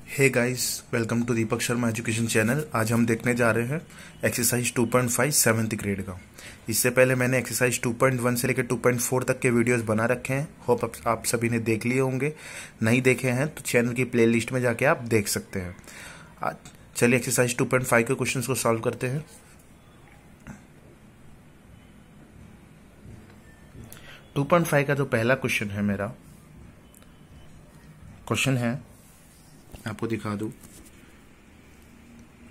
Hey guys, welcome to Deepak Sharma education channel. आज हम देखने जा रहे हैं एक्सरसाइज 2.5 सेवन्थ ग्रेड का। इससे पहले मैंने एक्सरसाइज 2.1 से लेकर 2.4 तक के वीडियोस बना रखे हैं। होप आप सभी ने देख लिए होंगे। नहीं देखे हैं तो चैनल की प्लेलिस्ट में जाके आप देख सकते हैं। चलिए एक्सरसाइज 2.5 के क्वेश्चन को सॉल्व करते हैं। टू 2.5 का जो पहला क्वेश्चन है, मेरा क्वेश्चन है, आपको दिखा दूं,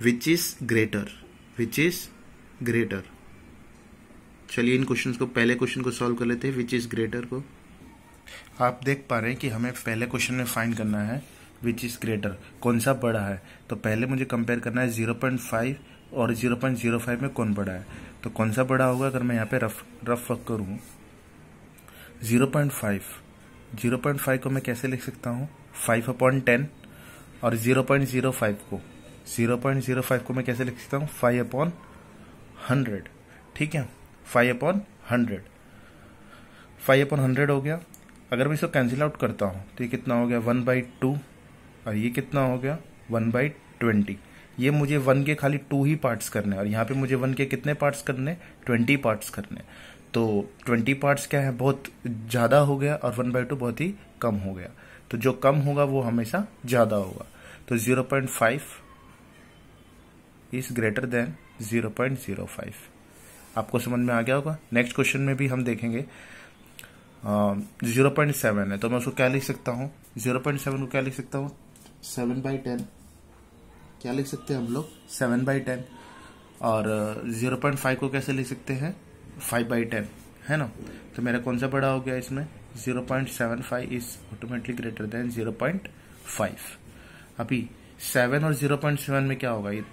which is greater, which is greater. चलिए इन क्वेश्चंस को, पहले क्वेश्चन को सॉल्व कर लेते हैं, विच इज ग्रेटर को। आप देख पा रहे हैं कि हमें पहले क्वेश्चन में फाइंड करना है विच इज ग्रेटर, कौन सा बड़ा है। तो पहले मुझे कंपेयर करना है 0.5 और 0.05 में कौन बड़ा है। तो कौन सा बड़ा होगा, अगर मैं यहाँ पे रफ करूँ 0.5 को मैं कैसे लिख सकता हूँ, 5/10। और 0.05 को मैं कैसे लिख सकता हूँ, 5/100। ठीक है, 5/100 हो गया। अगर मैं इसको कैंसिल आउट करता हूँ तो ये कितना हो गया, 1/2। और ये कितना हो गया, 1/20। ये मुझे 1 के खाली 2 ही पार्ट्स करने, और यहाँ पे मुझे 1 के कितने पार्ट्स करने, 20 पार्ट्स करने। तो 20 पार्ट्स क्या है, बहुत ज़्यादा हो गया, और 1/2 बहुत ही कम हो गया। तो जो कम होगा वो हमेशा ज़्यादा होगा। तो 0.5 इज ग्रेटर देन 0.05। आपको समझ में आ गया होगा। नेक्स्ट क्वेश्चन में भी हम देखेंगे 0.7 है, तो मैं उसको क्या लिख सकता हूँ, 0.7 को क्या लिख सकता हूँ, 7/10। क्या लिख सकते हैं हम लोग, 7/10। और 0.5 को कैसे लिख सकते हैं, 5/10, है ना। तो मेरा कौन सा बड़ा हो गया इसमें, 0.75 इज ऑटोमेटिकली ग्रेटर देन 0.5। अभी 7 और 0.7 में क्या होगा, ये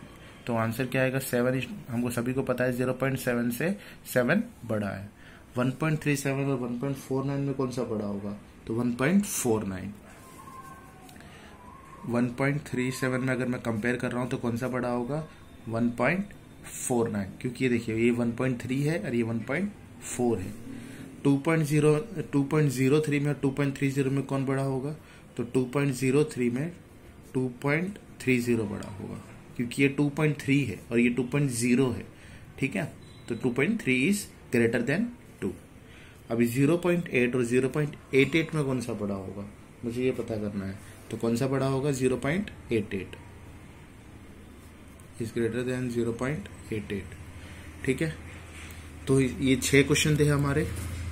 तो आंसर क्या आएगा, 7। हमको सभी को पता है 0.7 से 7 बड़ा है। 1.37 और 1.49 में कौन सा बड़ा होगा, तो 1.49। 1.37 में अगर मैं कंपेयर कर रहा हूं तो कौन सा बड़ा होगा, 1.49, क्योंकि ये देखिए ये 1.3 है और ये 1.4 है। 2.03 में और 2.30 में कौन बड़ा होगा, तो 2.03 में 2.30 बड़ा होगा, क्योंकि ये 2.3 है और ये 2.0 है। ठीक है, तो 2.3 इज ग्रेटर देन 2। अभी 0.8 और 0.88 में कौन सा बड़ा होगा, मुझे ये पता करना है। तो कौन सा बड़ा होगा, 0.88 इज ग्रेटर देन 0.88। ठीक है, तो ये 6 क्वेश्चन थे हमारे।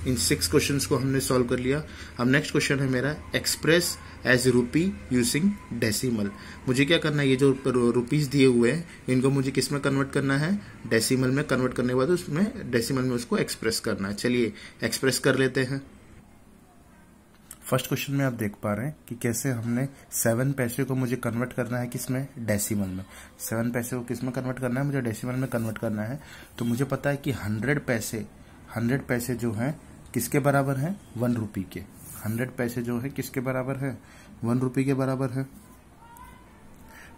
इन 6 क्वेश्चंस को हमने सॉल्व कर लिया। अब नेक्स्ट क्वेश्चन है मेरा, एक्सप्रेस एज रूपी यूजिंग डेसिमल। मुझे क्या करना है, ये जो रुपीज दिए हुए हैं इनको मुझे किस में कन्वर्ट करना है, डेसिमल में कन्वर्ट करने के बाद उसमें डेसिमल में उसको एक्सप्रेस करना है। चलिए एक्सप्रेस कर लेते हैं। फर्स्ट क्वेश्चन में आप देख पा रहे हैं कि कैसे हमने 7 पैसे को मुझे कन्वर्ट करना है किसमें, डेसिमल में। 7 पैसे को किस में कन्वर्ट करना है, मुझे डेसिमल में कन्वर्ट करना है। तो मुझे पता है कि 100 पैसे जो हैं किसके बराबर हैं, 1 रुपये के। 100 पैसे जो है किसके बराबर है, 1 रुपये के बराबर है।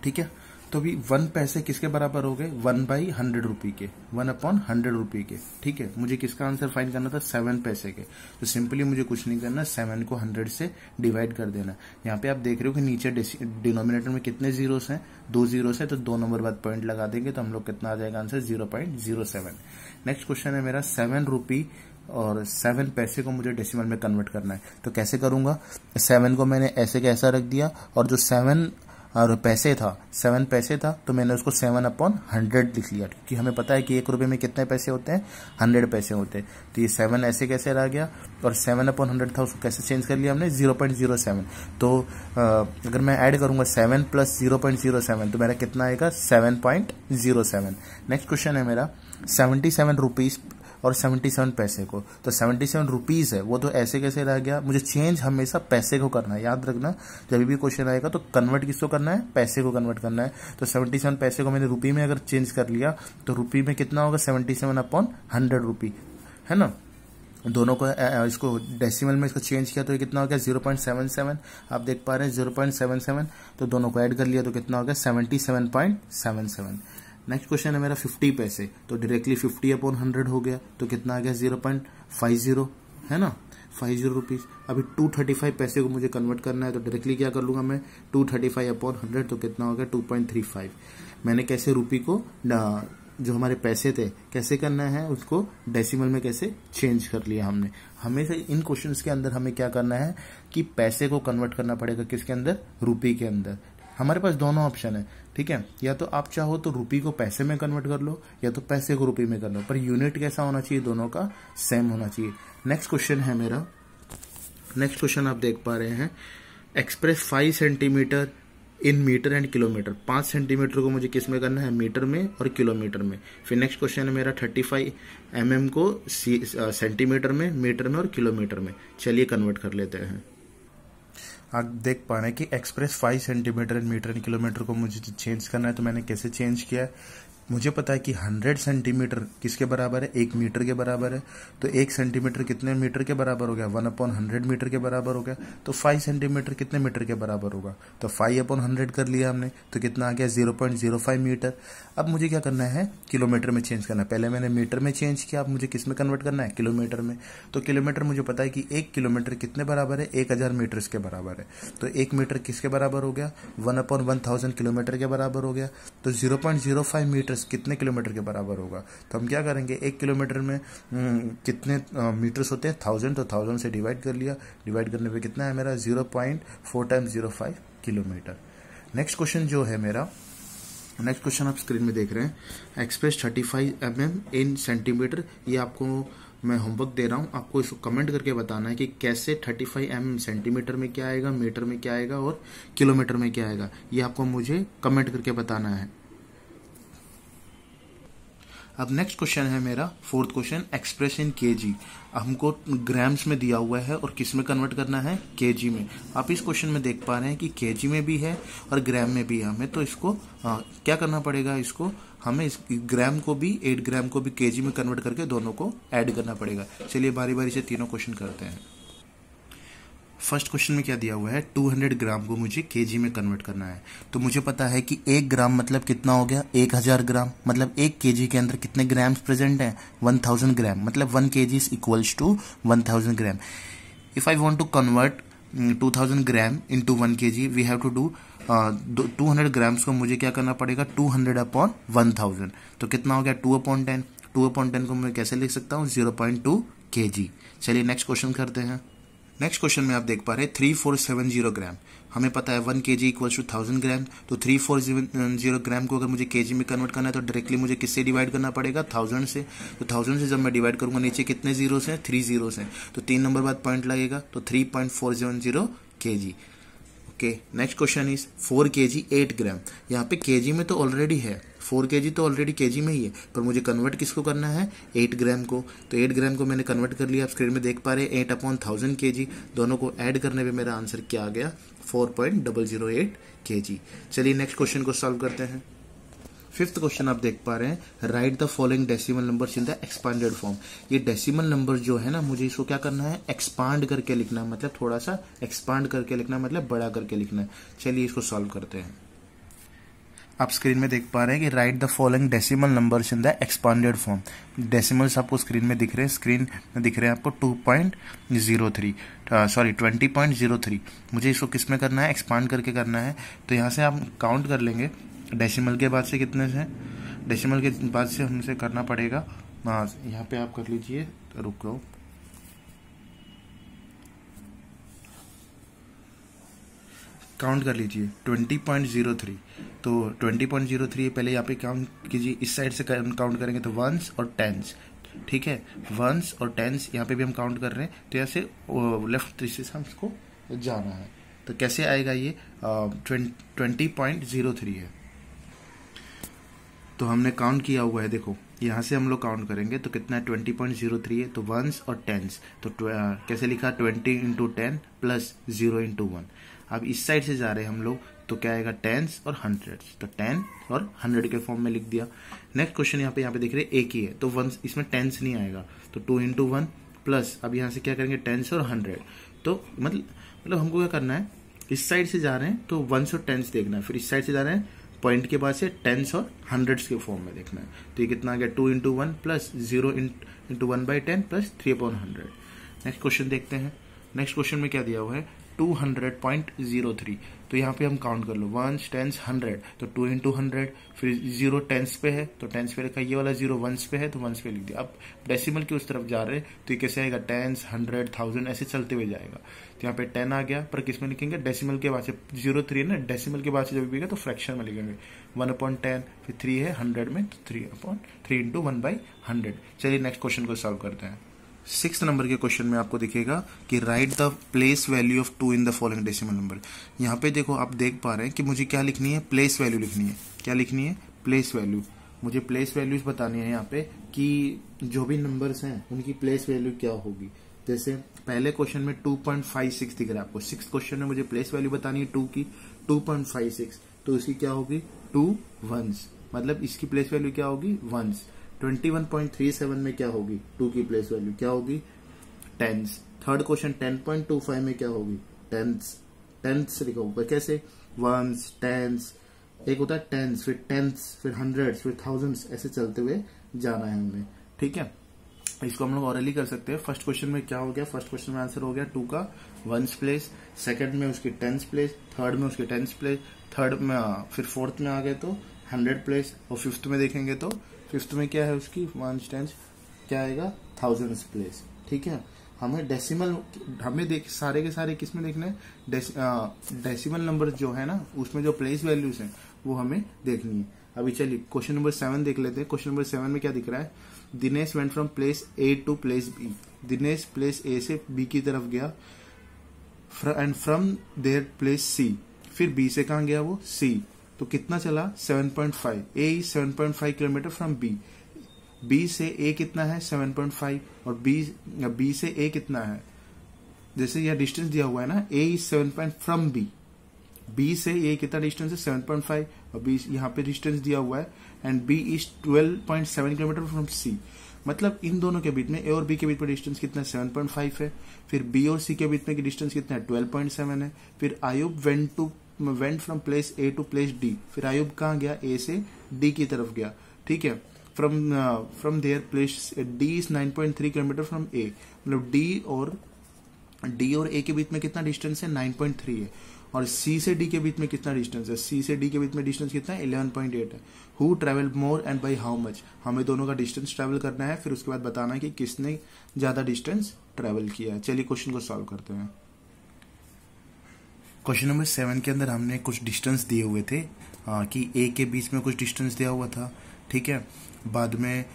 ठीक है, तो अभी 1 पैसे किसके बराबर हो गए, 1/100 रुपये के, 1/100 रुपये के। ठीक है, मुझे किसका आंसर फाइंड करना था, 7 पैसे के। तो सिंपली मुझे कुछ नहीं करना, 7 को 100 से डिवाइड कर देना। यहाँ पे आप देख रहे हो कि नीचे डिनोमिनेटर में कितने जीरोस हैं, 2 जीरोस है, तो 2 नंबर बाद पॉइंट लगा देंगे तो हम लोग कितना आ जाएगा आंसर, 0.07। नेक्स्ट क्वेश्चन है मेरा, 7 रुपये और 7 पैसे को मुझे डेसिमल में कन्वर्ट करना है। तो कैसे करूंगा, 7 को मैंने ऐसे कैसा रख दिया, और जो 7 पैसे था तो मैंने उसको 7/100 लिख लिया, क्योंकि हमें पता है कि 1 रुपये में कितने पैसे होते हैं, 100 पैसे होते हैं। तो ये 7 ऐसे कैसे रह गया, और 7/100 था, उसको कैसे चेंज कर लिया हमने, 0.07। तो अगर मैं ऐड करूंगा 7 + 0.07 तो मेरा कितना आएगा, 7.07। नेक्स्ट क्वेश्चन है मेरा, 77 रुपीज और 77 पैसे को। तो 77 रुपीज है वो तो ऐसे कैसे रह गया, मुझे चेंज हमेशा पैसे को करना है। याद रखना, जब भी क्वेश्चन आएगा तो कन्वर्ट किसको करना है, पैसे को कन्वर्ट करना है। तो 77 पैसे को मैंने रुपये में अगर चेंज कर लिया तो रुपये में कितना होगा, 77/100 रुपये, है ना। दोनों को इसको डेसिमल में इसको चेंज किया तो ये कितना हो गया, 0.77। आप देख पा रहे हैं 0.77, तो दोनों को ऐड कर लिया तो कितना हो गया, 77.77। नेक्स्ट क्वेश्चन है मेरा 50 पैसे, तो डायरेक्टली 50/100 हो गया, तो कितना आ गया, 0.50, है ना। 50 रुपीज़। अभी 235 पैसे को मुझे कन्वर्ट करना है, तो डायरेक्टली क्या कर लूँगा मैं, 235 अपॉन 100 तो कितना हो गया 2.35। मैंने कैसे रुपी को जो हमारे पैसे थे कैसे करना है, उसको डेसिमल में कैसे चेंज कर लिया हमने। हमेशा इन क्वेश्चंस के अंदर हमें क्या करना है कि पैसे को कन्वर्ट करना पड़ेगा किसके अंदर, रुपी के अंदर। हमारे पास दोनों ऑप्शन है, ठीक है, या तो आप चाहो तो रुपी को पैसे में कन्वर्ट कर लो या तो पैसे को रुपी में कर लो, पर यूनिट कैसा होना चाहिए, दोनों का सेम होना चाहिए। नेक्स्ट क्वेश्चन है मेरा, नेक्स्ट क्वेश्चन आप देख पा रहे हैं, express 5 centimetre in metre and kilometre. 5 centimetre को मुझे किस में करना है, मीटर में और किलोमीटर में। फिर नेक्स्ट क्वेश्चन है मेरा 35 mm को सेंटीमीटर में, मीटर में और किलोमीटर में। चलिए कन्वर्ट कर लेते हैं। आप देख पा रहे हैं कि express 5 centimetre in metre and kilometre को मुझे चेंज करना है, तो मैंने कैसे चेंज किया है। मुझे पता है कि 100 सेंटीमीटर किसके बराबर है, 1 मीटर के बराबर है। तो 1 सेंटीमीटर कितने मीटर के बराबर हो गया, 1/100 मीटर के बराबर हो गया। तो 5 सेंटीमीटर कितने मीटर के बराबर होगा, तो 5/100 कर लिया हमने, तो कितना आ गया 0.05 मीटर। अब मुझे क्या करना है, किलोमीटर में चेंज करना है। पहले मैंने मीटर में चेंज किया, अब मुझे किस में कन्वर्ट करना है, किलोमीटर में। तो किलोमीटर मुझे पता है कि 1 किलोमीटर कितने बराबर है, 1000 मीटर्स के बराबर है। तो 1 मीटर किसके बराबर हो गया, 1/1000 किलोमीटर के बराबर हो गया। तो 0.05 मीटर कितने किलोमीटर के बराबर होगा। तो हम क्या करेंगे, 1 किलोमीटर में कितने मीटर्स होते हैं, 1000, तो 1000 से डिवाइड कर लिया। डिवाइड करने पे कितना है मेरा, 0.4 × 05 किलोमीटर। नेक्स्ट क्वेश्चन जो है मेरा, नेक्स्ट क्वेश्चन आप स्क्रीन में देख रहे हैं, एक्सप्रेस 35 mm इन सेंटीमीटर। ये आपको मैं होमवर्क दे रहा हूँ, आपको इसको कमेंट करके बताना है कि कैसे 35 mm सेंटीमीटर में क्या आएगा, मीटर में क्या आएगा और किलोमीटर में क्या आएगा। ये आपको मुझे कमेंट करके बताना है। अब नेक्स्ट क्वेश्चन है मेरा 4th question, express in KG. हमको ग्राम्स में दिया हुआ है और किस में कन्वर्ट करना है, केजी में। आप इस क्वेश्चन में देख पा रहे हैं कि केजी में भी है और ग्राम में भी है। हमें तो इसको क्या करना पड़ेगा, इसको हमें इस ग्राम को भी 8 ग्राम को भी केजी में कन्वर्ट करके दोनों को ऐड करना पड़ेगा। चलिए बारी बारी से तीनों क्वेश्चन करते हैं। फर्स्ट क्वेश्चन में क्या दिया हुआ है, 200 ग्राम को मुझे केजी में कन्वर्ट करना है। तो मुझे पता है कि 1 ग्राम मतलब कितना हो गया, 1000 ग्राम। मतलब 1 केजी के अंदर कितने ग्राम्स प्रेजेंट हैं, 1000 ग्राम। मतलब 1 kg is equals to 1000 gram. If I want to convert 2000 gram into 1 kg, we have to do 200 grams को मुझे क्या करना पड़ेगा, 200/1000। तो कितना हो गया, 2/10। 2/10 को मैं कैसे लिख सकता हूँ, 0.2 kg। चलिए नेक्स्ट क्वेश्चन करते हैं। नेक्स्ट क्वेश्चन में आप देख पा रहे हैं 3470 ग्राम। हमें पता है 1 kg इक्वल्स टू 1000 ग्राम। तो 3470 ग्राम को अगर मुझे केजी में कन्वर्ट करना है तो डायरेक्टली मुझे किससे डिवाइड करना पड़ेगा, 1000 से। तो 1000 से जब मैं डिवाइड करूंगा, नीचे कितने जीरोस हैं, 3 जीरोस हैं। तो 3 नंबर बाद पॉइंट लगेगा, तो 3.470 kg। Okay, next question is 4 kg 8 ग्राम। यहाँ पे केजी में तो ऑलरेडी है, 4 kg तो ऑलरेडी केजी में ही है, पर मुझे कन्वर्ट किसको करना है, 8 ग्राम को। तो 8 ग्राम को मैंने कन्वर्ट कर लिया, आप स्क्रीन में देख पा रहे हैं 8/1000 kg। दोनों को ऐड करने पे मेरा आंसर क्या आ गया, 4.008 kg। चलिए नेक्स्ट क्वेश्चन को सॉल्व करते हैं। 5th क्वेश्चन आप देख पा रहे हैं, right the following decimal numbers in the expanded form. ये डेसिमल नंबर जो है ना, मुझे इसको क्या करना है, एक्सपांड करके लिखना है। मतलब थोड़ा सा एक्सपांड करके लिखना है, मतलब बड़ा करके लिखना है। चलिए इसको सॉल्व करते हैं। आप स्क्रीन में देख पा रहे हैं कि right the following decimal numbers in the expanded form. Decimals आपको स्क्रीन में दिख रहे हैं, स्क्रीन में दिख रहे हैं आपको 20.03। मुझे इसको किस में करना है, एक्सपांड करके करना है। तो यहाँ से आप काउंट कर लेंगे, डेसिमल के बाद से कितने से, डेसिमल के बाद से हमसे करना पड़ेगा, यहाँ पे आप कर लीजिए, रुक लो, काउंट कर लीजिए 20.03। तो 20.03 पहले यहाँ पे काउंट कीजिए, इस साइड से काउंट करेंगे तो वंस और टेंस, ठीक है, वंस और टेंस यहाँ पे भी हम काउंट कर रहे हैं। तो ऐसे लेफ्ट तरीके से हमको जाना है। तो कैसे आएगा ये, 20.03 है। तो हमने काउंट किया हुआ है, देखो यहाँ से हम लोग काउंट करेंगे तो कितना है, 20.03 है। तो वंस और टेंस, तो कैसे लिखा, 20 × 10 प्लस 0 × 1। अब इस साइड से जा रहे हैं हम लोग, तो क्या आएगा, टेंस और हंड्रेड्स। तो 10 और 100 के फॉर्म में लिख दिया। नेक्स्ट क्वेश्चन यहाँ पे देख रहे हैं एक ही है, तो वंस इसमें टेंस नहीं आएगा। तो 2 × 1 प्लस, अब यहाँ से क्या करेंगे, टेंस और 100। तो मतलब हमको क्या करना है, इस साइड से जा रहे हैं तो वंस और टेंस देखना है, फिर इस साइड से जा रहे हैं पॉइंट के बाद से टेंस और हंड्रेड्स के फॉर्म में देखना है। तो ये कितना आ गया, 2 × 1 प्लस 0 × 1/10 प्लस 3/100। नेक्स्ट क्वेश्चन देखते हैं। नेक्स्ट क्वेश्चन में क्या दिया हुआ है 200.03। तो यहाँ पे हम काउंट कर लो 1s 10s 100, तो 2 इंटू 100, फिर 0 टेंस पे है तो टेंस पे लिखा, ये वाला 0 वंस पे है तो वंस पे लिख दिया। अब डेसिमल की उस तरफ जा रहे तो ये कैसे आएगा 10s 100 1000 ऐसे चलते हुए जाएगा। तो यहाँ पे 10 आ गया, पर किस में लिखेंगे डेसिमल के बाद से 0.3 ना, डेसिमल के बाद से जब भी तो फ्रैक्शन में लिखेंगे 1/10, फिर 3 है 100 में तो 3 इंटू 1/100। चलिए नेक्स्ट क्वेश्चन को सॉल्व करते हैं। 6 नंबर के क्वेश्चन में आपको दिखेगा कि right the place value of 2 in the following decimal number. यहाँ पे देखो आप देख पा रहे हैं कि मुझे क्या लिखनी है, प्लेस वैल्यू लिखनी है। क्या लिखनी है, प्लेस वैल्यू। मुझे प्लेस वैल्यूज बतानी है यहाँ पे कि जो भी नंबर्स हैं उनकी प्लेस वैल्यू क्या होगी। जैसे पहले क्वेश्चन में 2.56 दिख रहा है आपको, 6th क्वेश्चन में मुझे प्लेस वैल्यू बतानी है 2 की, 2.56, तो इसकी क्या होगी 2 वंस, मतलब इसकी प्लेस वैल्यू क्या होगी वंस। 21.37 में क्या होगी 2 की प्लेस वैल्यू क्या होगी टेंस। थर्ड क्वेश्चन 10.25 में क्या होगी टेंस, टेंस लिखा होगा कैसे वंस टेंस, एक होता है टेंस, फिर टेंस, फिर हंड्रेड्स, फिर थाउजेंड्स, ऐसे चलते हुए जाना है हमें। ठीक है, इसको हम लोग ऑरली कर सकते हैं। फर्स्ट क्वेश्चन में क्या हो गया, फर्स्ट क्वेश्चन में आंसर हो गया 2 का वंस प्लेस, सेकंड में उसकी टेंस प्लेस, थर्ड में उसकी टेंस प्लेस, थर्ड में फिर फोर्थ में आ गए तो 100 प्लेस, और फिफ्थ में देखेंगे तो फिफ्थ में क्या है उसकी वंस टेंस क्या आएगा थाउजेंड्स प्लेस। ठीक है, हमें डेसिमल, हमें देख सारे के सारे किस में देखने हैं डेसिमल नंबर जो है ना उसमें जो प्लेस वैल्यूज हैं वो हमें देखनी है। अभी चलिए क्वेश्चन नंबर 7 देख लेते हैं। क्वेश्चन नंबर 7 में क्या दिख रहा है, Dinesh went from place A to place B. Dinesh place A से बी की तरफ गया and from there place C, फिर बी से कहां गया वो सी, तो कितना चला 7.5। A is 7.5 kilometre from B, B से ए कितना है 7.5, और बी से ए कितना है, जैसे यह डिस्टेंस दिया हुआ है ना ए इज 7 फ्रॉम बी, बी से ए कितना डिस्टेंस है 7.5, और बी यहाँ पे डिस्टेंस दिया हुआ है and B is 12.7 kilometre from C. मतलब इन दोनों के बीच में ए और बी के बीच में डिस्टेंस कितना 7.5 है, फिर बी और सी के बीच में की डिस्टेंस कितना है 12.7 है। फिर Ayub went from place A to place D, फिर आयुब कहाँ गया ए से डी की तरफ गया। ठीक है, from there place D is 9.3 kilometre from A, मतलब डी और ए के बीच में कितना डिस्टेंस है 9.3 है, और सी से डी के बीच में कितना डिस्टेंस है, सी से डी के बीच में डिस्टेंस कितना है 11.8 है। Who travel more and by how much, हमें दोनों का डिस्टेंस ट्रेवल करना है, फिर उसके बाद बताना है कि किसने ज्यादा डिस्टेंस ट्रेवल किया है। चलिए क्वेश्चन को सॉल्व करते हैं। क्वेश्चन नंबर 7 के अंदर हमने कुछ डिस्टेंस दिए हुए थे कि ए के बीच में कुछ डिस्टेंस दिया हुआ था। ठीक है, बाद में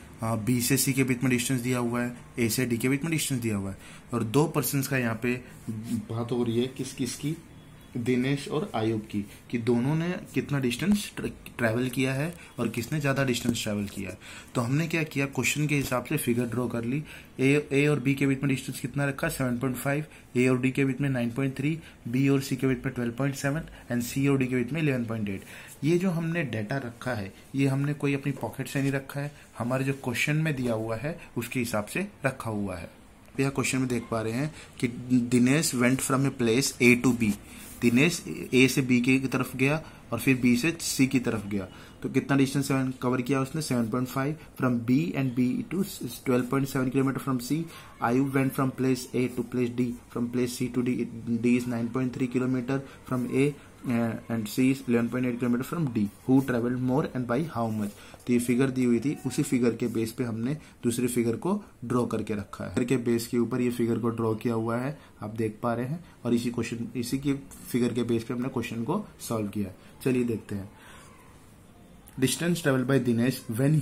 बी से सी के बीच में डिस्टेंस दिया हुआ है, ए से डी के बीच में डिस्टेंस दिया हुआ है, और 2 पर्सन्स का यहाँ पे बात हो रही है किस किस की, दिनेश और आयुब की, कि दोनों ने कितना डिस्टेंस ट्रैवल किया है और किसने ज्यादा डिस्टेंस ट्रैवल किया है। तो हमने क्या किया, क्वेश्चन के हिसाब से फिगर ड्रॉ कर ली। ए और बी के बीच में डिस्टेंस कितना रखा 7.5, ए और डी के बीच में 9.3, बी और सी के बीच में 12.7 एंड सी और डी के बीच में 11.8। ये जो हमने डाटा रखा है ये हमने कोई अपनी पॉकेट से नहीं रखा है, हमारे जो क्वेश्चन में दिया हुआ है उसके हिसाब से रखा हुआ है। यह क्वेश्चन में देख पा रहे हैं कि Dinesh went from A place A to B, Dinesh A से बी की तरफ गया और फिर बी से सी की तरफ गया, तो कितना डिस्टेंस कवर किया उसने 7.5 from B and B to 12.7 kilometre from C. Ayub went from place A to place D, from place C to D is 9.3 kilometre from A and C is 11.8 kilometre from D. Who travelled more and by how much, तो ये figure दी हुई थी, उसी figure के base पे हमने दूसरी figure को ड्रॉ करके रखा है। फिगर के बेस के ऊपर ये फिगर को ड्रॉ किया हुआ है, आप देख पा रहे हैं, और इसी की फिगर के बेस पे हमने क्वेश्चन को सॉल्व किया है। चलिए देखते हैं। Distance travelled by Dinesh when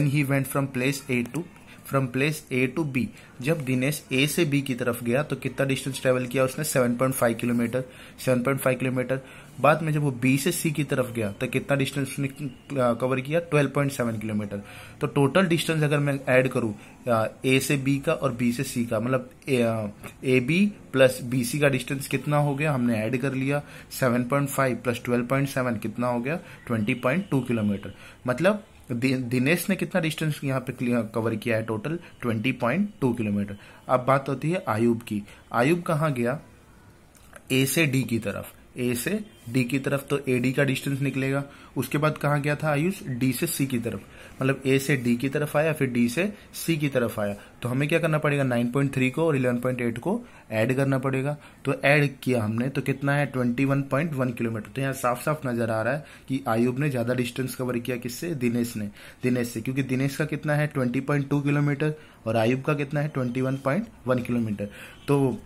he went from place A to B, जब दिनेश ए से बी की तरफ गया तो कितना डिस्टेंस ट्रेवल किया उसने 7.5 किलोमीटर। बाद में जब वो बी से सी की तरफ गया तो कितना डिस्टेंस उसने कवर किया 12.7 किलोमीटर। तो टोटल डिस्टेंस अगर मैं ऐड करूं ए से बी का और बी से सी का, मतलब A B plus B C का डिस्टेंस कितना हो गया, हमने ऐड कर लिया 7.5 प्लस 12.7 कितना हो गया 20.2 किलोमीटर। मतलब दिनेश ने कितना डिस्टेंस यहाँ पे कवर किया है टोटल 20.2 किलोमीटर। अब बात होती है आयुब की। आयुब कहाँ गया, ए से डी की तरफ, ए से डी की तरफ, तो ए डी का डिस्टेंस निकलेगा। उसके बाद कहाँ गया था आयुष? डी से सी की तरफ, मतलब ए से डी की तरफ आया, फिर डी से सी की तरफ आया। तो हमें क्या करना पड़ेगा? 9.3 को और 11.8 को ऐड करना पड़ेगा। तो ऐड किया हमने, तो कितना है? 21.1 किलोमीटर। तो यहाँ साफ साफ नजर आ रहा है कि आयुब ने ज्यादा डिस्टेंस कवर किया। किससे? दिनेश ने। दिनेश से, क्योंकि दिनेश का कितना है? 20.2 किलोमीटर और आयुब का कितना है? 21.1 किलोमीटर। तो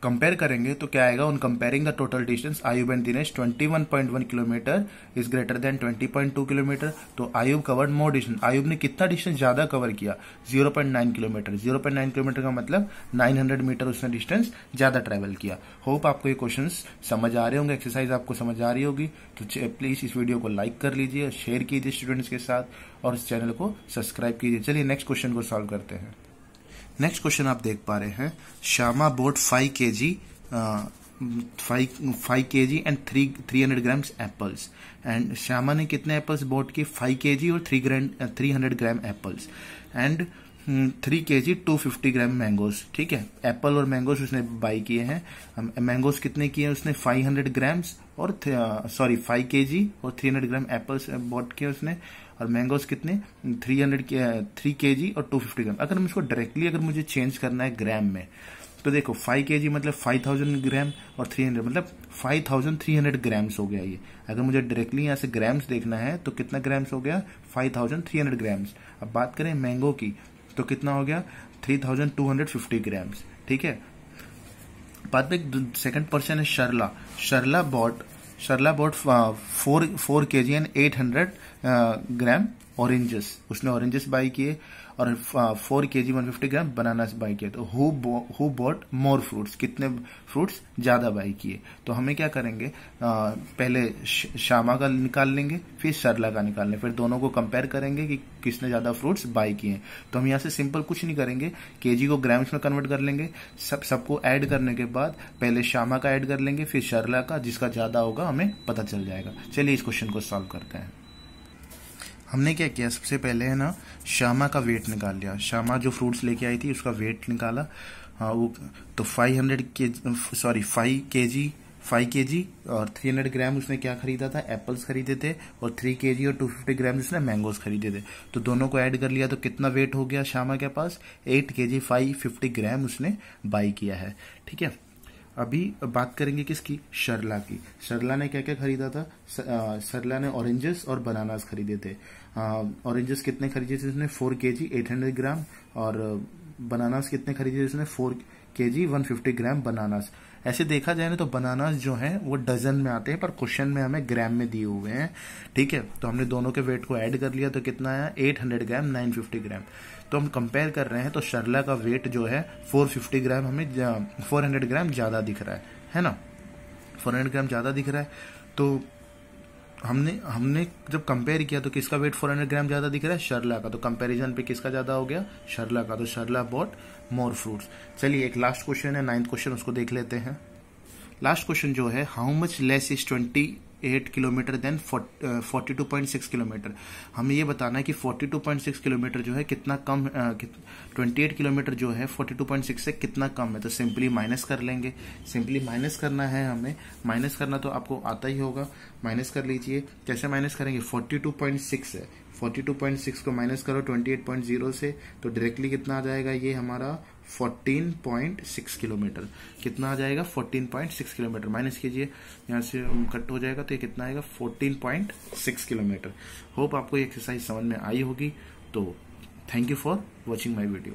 कंपेयर करेंगे तो क्या आएगा? On comparing the total distance Ayub and Dinesh 21.1 kilometre is greater than 20.2 kilometre. तो Ayub covered more distance. Ayub ने कितना डिस्टेंस ज्यादा कवर किया? 0.9 किलोमीटर। 0.9 किलोमीटर का मतलब 900 मीटर उसने डिस्टेंस ज्यादा ट्रेवल किया। होप आपको ये क्वेश्चंस समझ आ रहे होंगे, एक्सरसाइज आपको समझ आ रही होगी। तो प्लीज इस वीडियो को लाइक कर लीजिए, शेयर कीजिए स्टूडेंट्स के साथ और इस चैनल को सब्सक्राइब कीजिए। चलिए नेक्स्ट क्वेश्चन को सॉल्व करते हैं। नेक्स्ट क्वेश्चन आप देख पा रहे हैं, Shyama bought 5 kg and 300 grams apples. And Shyama ने कितने एप्पल्स बोट किए? 5 kg और 300 gram apples and 3 kg 250 gram mangoes. ठीक है, एप्पल और मैंगोज उसने बाई किए हैं। मैंगोज कितने किए? उसने 500 ग्राम्स और 5 kg और 300 ग्राम एप्पल्स बॉट किए उसने। और मैंगोज कितने? 3 kg और 250 ग्राम। अगर हम इसको डायरेक्टली अगर मुझे चेंज करना है ग्राम में, तो देखो 5 kg मतलब 5000 ग्राम और 300 मतलब 5300 ग्राम्स हो गया ये। अगर मुझे डायरेक्टली यहाँ से ग्राम्स देखना है तो कितना ग्राम्स हो गया? 5300 ग्राम्स। अब बात करें मैंगो की तो कितना हो गया? 3250 ग्राम्स। ठीक है, बाद में सेकंड पर्सन है Sharla. Sharla bought 4 kg and 800 gram oranges. उसने ऑरेंजेस बाई किए और 4 kg 150 ग्राम बनानास बाई किए। तो हु बॉट मोर फ्रूट्स? कितने फ्रूट्स ज्यादा बाई किए? तो हमें क्या करेंगे? पहले श्यामा का निकाल लेंगे, फिर शर्ला का निकाल लेंगे, फिर दोनों को कंपेयर करेंगे कि किसने ज्यादा फ्रूट्स बाई किए। तो हम यहाँ से सिंपल कुछ नहीं करेंगे, केजी को ग्राम्स में कन्वर्ट कर लेंगे। सबको ऐड करने के बाद पहले श्यामा का ऐड कर लेंगे, फिर शर्ला का, जिसका ज्यादा होगा हमें पता चल जाएगा। चलिए इस क्वेश्चन को सॉल्व करते हैं। हमने क्या किया? सबसे पहले है ना श्यामा का वेट निकाल लिया। श्यामा जो फ्रूट्स लेके आई थी उसका वेट निकाला। वो तो 5 kg और 300 ग्राम उसने क्या खरीदा था? एप्पल्स खरीदे थे। और 3 kg और 250 ग्राम उसने मैंगोज खरीदे थे। तो दोनों को ऐड कर लिया तो कितना वेट हो गया श्यामा के पास? 8 kg 550 ग्राम उसने बाई किया है। ठीक है, अभी बात करेंगे किसकी? शर्ला की। शर्ला ने क्या क्या खरीदा था? शर्ला ने ऑरेंजेस और बनानास खरीदे थे। ऑरेंजेस कितने खरीदे थे उसने? 4 kg 800 ग्राम। और बनानास कितने खरीदे थे उसने? 4 kg 150 ग्राम बनानास। ऐसे देखा जाए ना तो बनानास जो है वो डजन में आते हैं, पर क्वेश्चन में हमें ग्राम में दिए हुए हैं। ठीक है, तो हमने दोनों के वेट को ऐड कर लिया तो कितना आया? 800 ग्राम 950 ग्राम। तो हम कंपेयर कर रहे हैं तो शर्ला का वेट जो है 450 ग्राम, हमें 400 ग्राम ज्यादा दिख रहा है ना? 400 ग्राम ज्यादा दिख रहा है। तो हमने जब कंपेयर किया तो किसका वेट 400 ग्राम ज्यादा दिख रहा है? शर्ला का। तो कंपैरिजन पे किसका ज्यादा हो गया? शर्ला का। तो शर्ला बॉट मोर फ्रूट्स। चलिए एक लास्ट क्वेश्चन है, 9th क्वेश्चन, उसको देख लेते हैं। लास्ट क्वेश्चन जो है, how much less is 28 kilometre than 42.6 kilometre. हमें ये बताना है कि 42.6 किलोमीटर जो है कितना कम, 28 किलोमीटर जो है 42.6 से कितना कम है। तो सिंपली माइनस कर लेंगे। सिंपली माइनस करना है हमें। माइनस करना तो आपको आता ही होगा, माइनस कर लीजिए। कैसे माइनस करेंगे? 42.6 है, 42.6 को माइनस करो 28.0 से, तो डायरेक्टली कितना आ जाएगा? ये हमारा 14.6 किलोमीटर। कितना आ जाएगा? 14.6 किलोमीटर। माइनस कीजिए, यहाँ से कट हो जाएगा तो ये कितना आएगा? 14.6 किलोमीटर। होप आपको ये एक्सरसाइज समझ में आई होगी। तो thank you for watching my video.